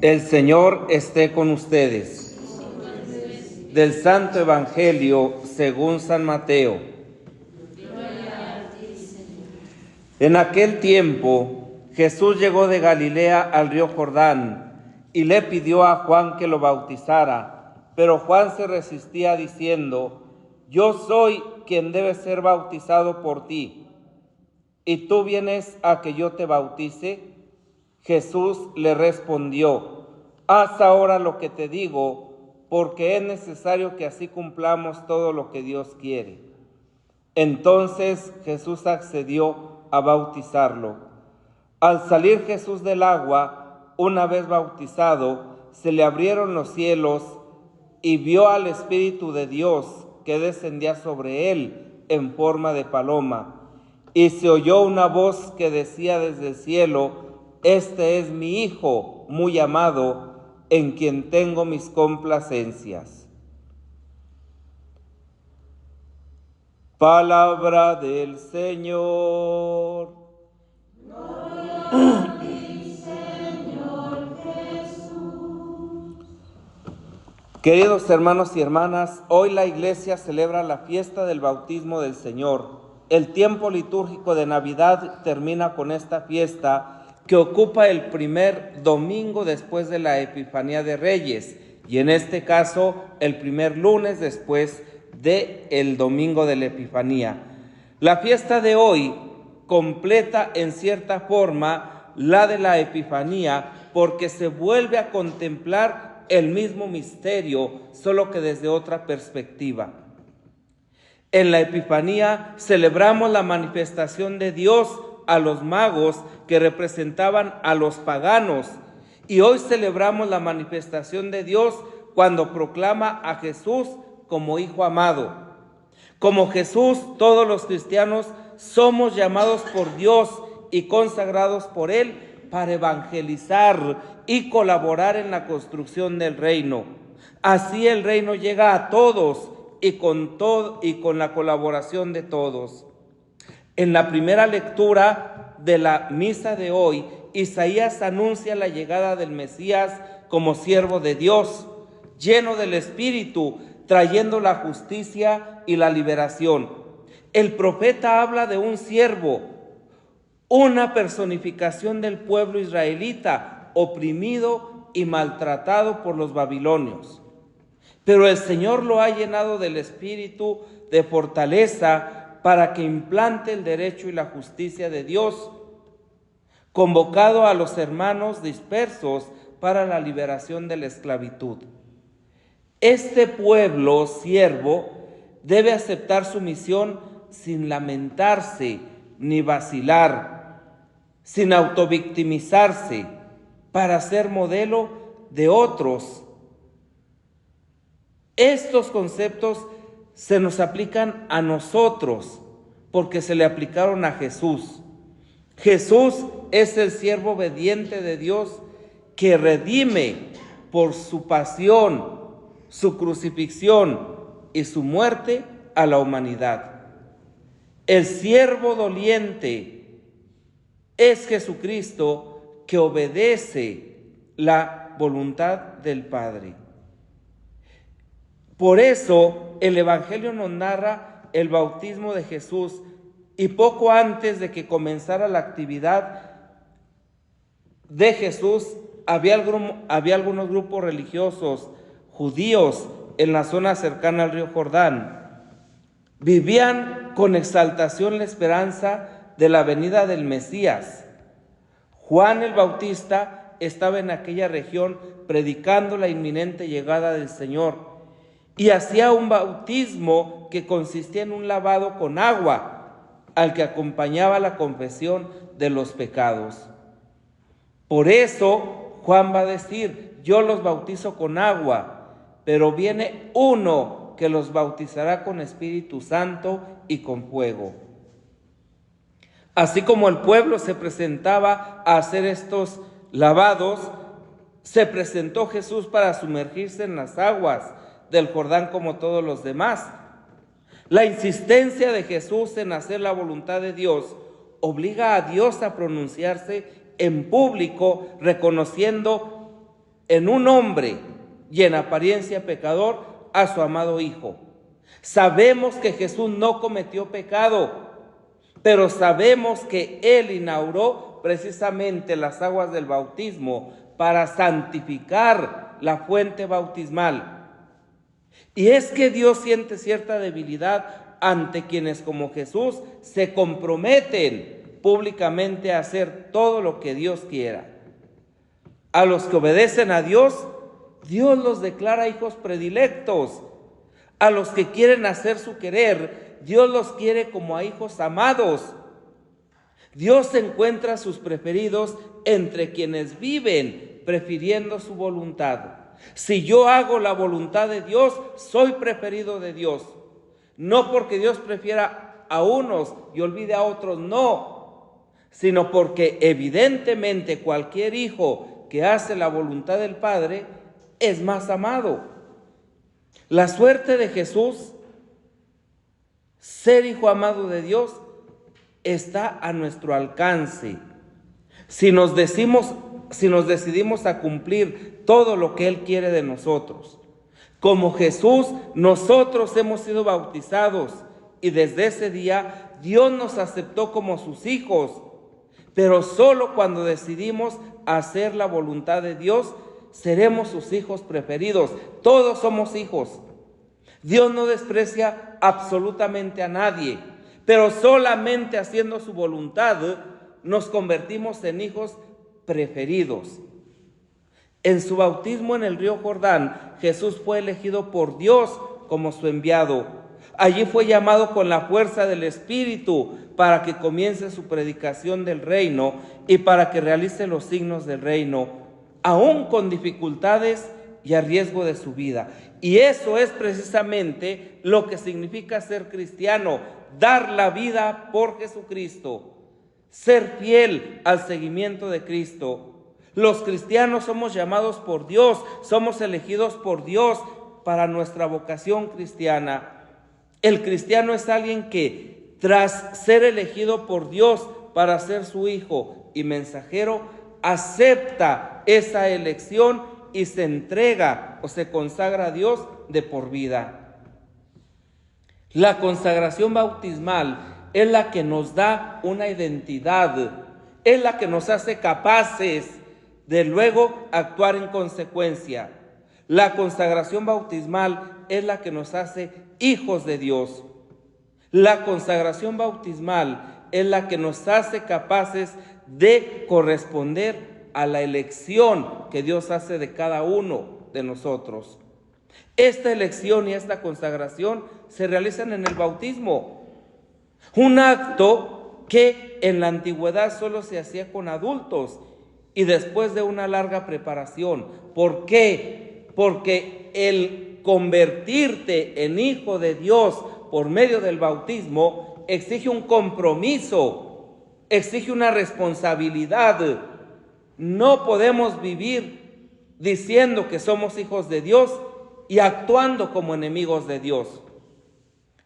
El Señor esté con ustedes. Del Santo Evangelio según San Mateo. En aquel tiempo, Jesús llegó de Galilea al río Jordán y le pidió a Juan que lo bautizara, pero Juan se resistía diciendo: Yo soy quien debe ser bautizado por ti, ¿y tú vienes a que yo te bautice? Jesús le respondió: Haz ahora lo que te digo, porque es necesario que así cumplamos todo lo que Dios quiere. Entonces Jesús accedió a bautizarlo. Al salir Jesús del agua, una vez bautizado, se le abrieron los cielos y vio al Espíritu de Dios que descendía sobre él en forma de paloma. Y se oyó una voz que decía desde el cielo: Este es mi Hijo muy amado, en quien tengo mis complacencias. Palabra del Señor. Gloria a ti, Señor Jesús. Queridos hermanos y hermanas, hoy la Iglesia celebra la fiesta del bautismo del Señor. El tiempo litúrgico de Navidad termina con esta fiesta, que ocupa el primer domingo después de la Epifanía de Reyes, y en este caso el primer lunes después del domingo de la Epifanía. La fiesta de hoy completa en cierta forma la de la Epifanía, porque se vuelve a contemplar el mismo misterio, solo que desde otra perspectiva. En la Epifanía celebramos la manifestación de Dios a los magos que representaban a los paganos, y hoy celebramos la manifestación de Dios cuando proclama a Jesús como Hijo amado. Como Jesús, todos los cristianos somos llamados por Dios y consagrados por Él para evangelizar y colaborar en la construcción del reino. Así el reino llega a todos y con la colaboración de todos. En la primera lectura de la misa de hoy, Isaías anuncia la llegada del Mesías como siervo de Dios, lleno del Espíritu, trayendo la justicia y la liberación. El profeta habla de un siervo, una personificación del pueblo israelita, oprimido y maltratado por los babilonios. Pero el Señor lo ha llenado del espíritu de fortaleza para que implante el derecho y la justicia de Dios, convocado a los hermanos dispersos para la liberación de la esclavitud. Este pueblo siervo debe aceptar su misión sin lamentarse ni vacilar, sin autovictimizarse, para ser modelo de otros. Estos conceptos se nos aplican a nosotros porque se le aplicaron a Jesús. Jesús es el siervo obediente de Dios que redime por su pasión, su crucifixión y su muerte a la humanidad. El siervo doliente es Jesucristo, que obedece la voluntad del Padre. Por eso el Evangelio nos narra el bautismo de Jesús, y poco antes de que comenzara la actividad de Jesús había algunos grupos religiosos judíos en la zona cercana al río Jordán. Vivían con exaltación la esperanza de la venida del Mesías. Juan el Bautista estaba en aquella región predicando la inminente llegada del Señor, y hacía un bautismo que consistía en un lavado con agua, al que acompañaba la confesión de los pecados. Por eso Juan va a decir: yo los bautizo con agua, pero viene uno que los bautizará con Espíritu Santo y con fuego. Así como el pueblo se presentaba a hacer estos lavados, se presentó Jesús para sumergirse en las aguas del Jordán como todos los demás. La insistencia de Jesús en hacer la voluntad de Dios obliga a Dios a pronunciarse en público, reconociendo en un hombre y en apariencia pecador, a su amado Hijo. Sabemos que Jesús no cometió pecado, pero sabemos que Él inauguró precisamente las aguas del bautismo para santificar la fuente bautismal. Y es que Dios siente cierta debilidad ante quienes como Jesús se comprometen públicamente a hacer todo lo que Dios quiera. A los que obedecen a Dios, Dios los declara hijos predilectos. A los que quieren hacer su querer, Dios los quiere como a hijos amados. Dios encuentra a sus preferidos entre quienes viven prefiriendo su voluntad. Si yo hago la voluntad de Dios, soy preferido de Dios. No porque Dios prefiera a unos y olvide a otros, no, sino porque evidentemente cualquier hijo que hace la voluntad del Padre es más amado. La suerte de Jesús, ser hijo amado de Dios, está a nuestro alcance. Si nos decidimos a cumplir todo lo que Él quiere de nosotros. Como Jesús, nosotros hemos sido bautizados y desde ese día Dios nos aceptó como sus hijos. Pero solo cuando decidimos hacer la voluntad de Dios, seremos sus hijos preferidos. Todos somos hijos. Dios no desprecia absolutamente a nadie, pero solamente haciendo su voluntad nos convertimos en hijos preferidos. En su bautismo en el río Jordán, Jesús fue elegido por Dios como su enviado. Allí fue llamado con la fuerza del Espíritu para que comience su predicación del reino y para que realice los signos del reino, aún con dificultades y a riesgo de su vida. Y eso es precisamente lo que significa ser cristiano, dar la vida por Jesucristo, ser fiel al seguimiento de Cristo. Los cristianos somos llamados por Dios, somos elegidos por Dios para nuestra vocación cristiana. El cristiano es alguien que, tras ser elegido por Dios para ser su hijo y mensajero, acepta esa elección y se entrega o se consagra a Dios de por vida. La consagración bautismal es la que nos da una identidad, es la que nos hace capaces de luego actuar en consecuencia. La consagración bautismal es la que nos hace hijos de Dios. La consagración bautismal es la que nos hace capaces de corresponder a la elección que Dios hace de cada uno de nosotros. Esta elección y esta consagración se realizan en el bautismo, un acto que en la antigüedad solo se hacía con adultos y después de una larga preparación. ¿Por qué? Porque el convertirte en hijo de Dios por medio del bautismo exige un compromiso, exige una responsabilidad. No podemos vivir diciendo que somos hijos de Dios y actuando como enemigos de Dios.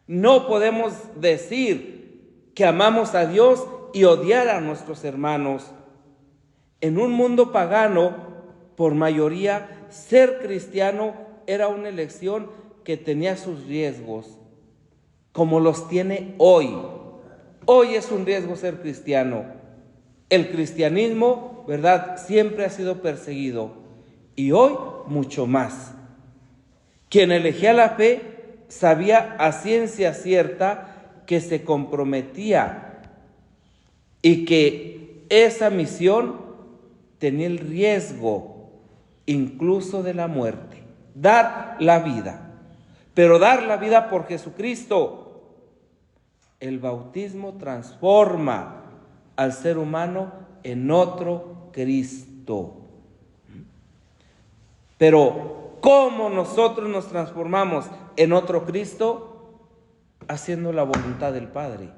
No podemos decir que amamos a Dios y odiar a nuestros hermanos. En un mundo pagano, por mayoría, ser cristiano era una elección que tenía sus riesgos, como los tiene hoy. Hoy es un riesgo ser cristiano. El cristianismo, ¿verdad?, siempre ha sido perseguido y hoy mucho más. Quien elegía la fe sabía a ciencia cierta que se comprometía y que esa misión tenía el riesgo incluso de la muerte, dar la vida, pero dar la vida por Jesucristo. El bautismo transforma al ser humano en otro Cristo. Pero ¿cómo nosotros nos transformamos en otro Cristo? Haciendo la voluntad del Padre,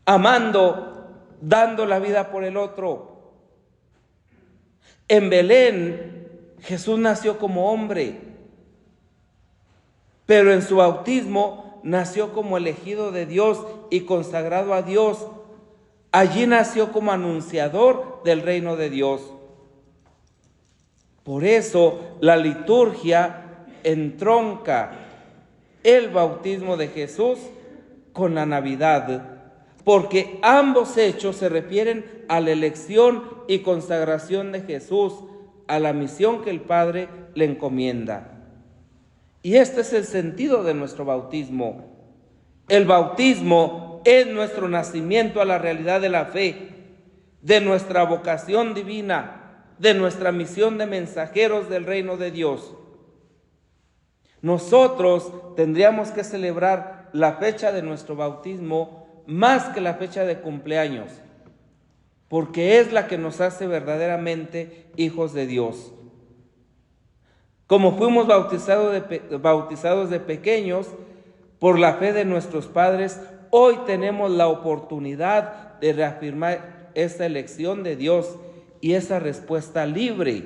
amando, dando la vida por el otro. En Belén, Jesús nació como hombre, pero en su bautismo nació como elegido de Dios y consagrado a Dios. Allí nació como anunciador del reino de Dios. Por eso la liturgia entronca el bautismo de Jesús con la Navidad, porque ambos hechos se refieren a la elección y consagración de Jesús, a la misión que el Padre le encomienda. Y este es el sentido de nuestro bautismo. El bautismo es nuestro nacimiento a la realidad de la fe, de nuestra vocación divina, de nuestra misión de mensajeros del reino de Dios. Nosotros tendríamos que celebrar la fecha de nuestro bautismo más que la fecha de cumpleaños, porque es la que nos hace verdaderamente hijos de Dios. Como fuimos bautizados de pequeños por la fe de nuestros padres, hoy tenemos la oportunidad de reafirmar esa elección de Dios y esa respuesta libre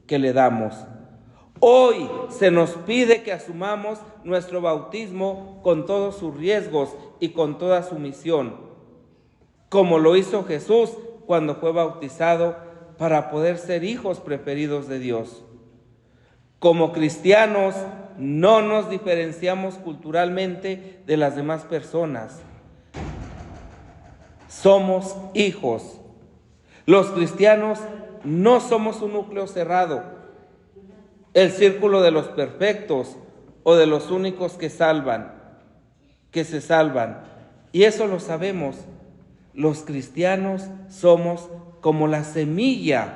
que le damos. Hoy se nos pide que asumamos nuestro bautismo con todos sus riesgos y con toda su misión, como lo hizo Jesús cuando fue bautizado para poder ser hijos preferidos de Dios. Como cristianos no nos diferenciamos culturalmente de las demás personas. Somos hijos. Los cristianos no somos un núcleo cerrado, el círculo de los perfectos o de los únicos que se salvan. Y eso lo sabemos. Los cristianos somos como la semilla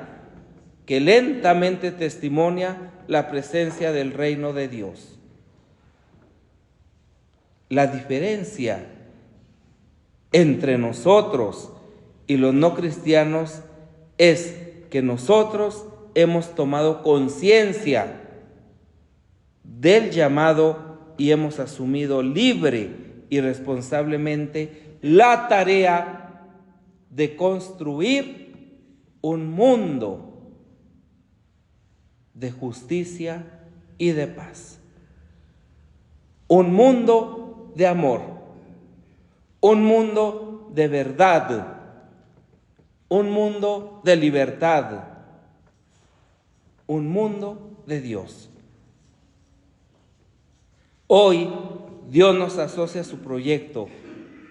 que lentamente testimonia la presencia del reino de Dios. La diferencia entre nosotros y los no cristianos es que nosotros hemos tomado conciencia del llamado y hemos asumido libre y responsablemente la tarea de construir un mundo de justicia y de paz. Un mundo de amor, un mundo de verdad, un mundo de libertad, un mundo de Dios. Hoy Dios nos asocia a su proyecto,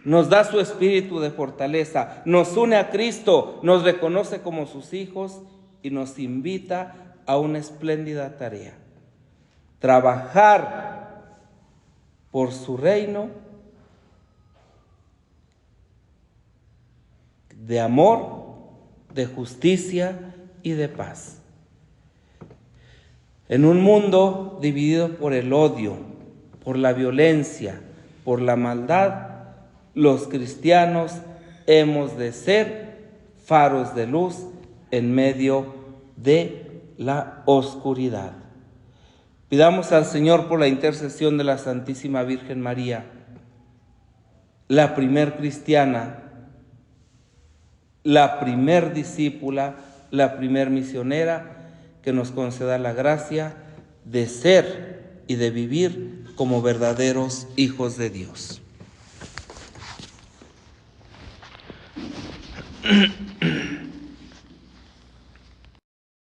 nos da su espíritu de fortaleza, nos une a Cristo, nos reconoce como sus hijos y nos invita a una espléndida tarea: trabajar por su reino de amor, de justicia y de paz. En un mundo dividido por el odio, por la violencia, por la maldad, los cristianos hemos de ser faros de luz en medio de la oscuridad. Pidamos al Señor por la intercesión de la Santísima Virgen María, la primer cristiana, la primer discípula, la primer misionera, que nos conceda la gracia de ser y de vivir como verdaderos hijos de Dios.